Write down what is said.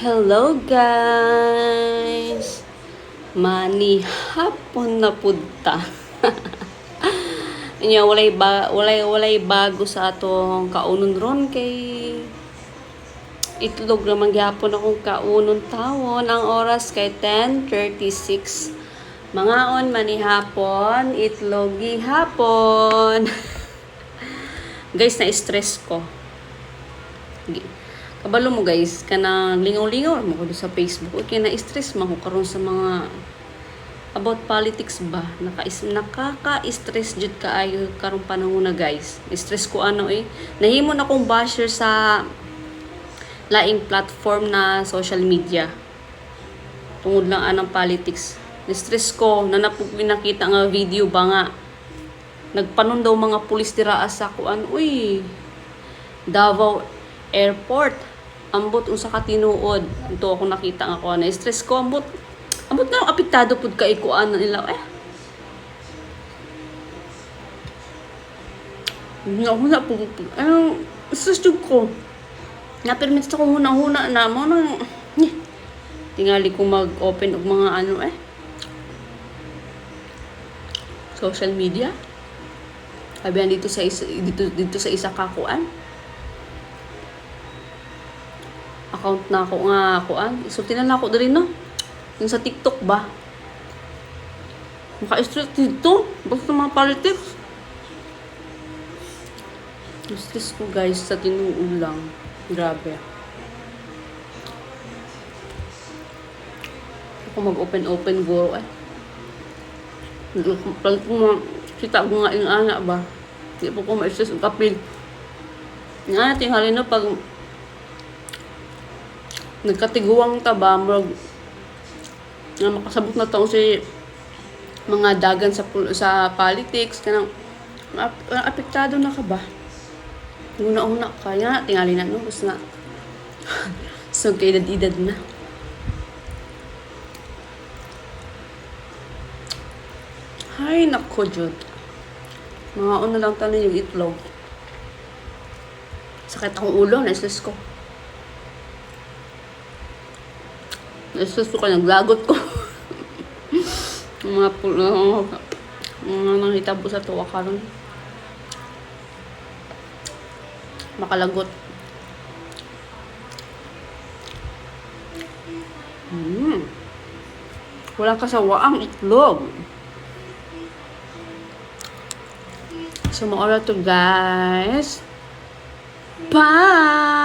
Hello guys! Manihapon na punta. Inya walay bago sa atong kaunon ron kay itlog naman gyapon akong kaunon tawon. Ang oras kay 10:36. Mangaon manihapon, itlog gihapon. Guys, na-stress ko. Kabalo mo guys, kanang lingaw-lingaw mo ko sa Facebook. Okay, na-stress mo ko karon sa mga about politics ba. Nakaka-stress jud kaayo karong panahon na guys. Stress ko nahimo na akong basher sa laing platform na social media. Tungod lang anang politics. Stress ko na nakita nga video ba nga nagpanon daw mga pulis dira sa kuan. Davao Airport. Ambot unsa ka tinuod. Ito ako nakita nga ko na stress ko ambot na apektado pud kay kuan nila Huna po. Stress jud ko. Na-permit sa ko huna na mo nang tingali ko mag-open og mga social media. Sabihan dito sa isa ka kuan. Account na ako nga kuan. Isulti na ako diri no. Yung sa TikTok ba? Maka-stress dito. Basta mga politics. Stress ko guys sa tinuod lang. Grabe. Ako mag-open guro Palit ko kita ko nga yung ana ba. Hindi po ko ma-stress ang kapil. Nga, tingali na pag nagkatiguang taba murag nga makasabot na tong si mga dagan sa politics kanang apektado na ka ba una kaya tingali na no basta na so kay edad na ay nako jud mga una lang tanan yung itlog sakit akong ulo na-stress ko. Nasus ko naglagot ko. mga nanghitabo sa tuwa karon. Makalagot. Walang kasawaang itlog. So, maura to guys. Bye!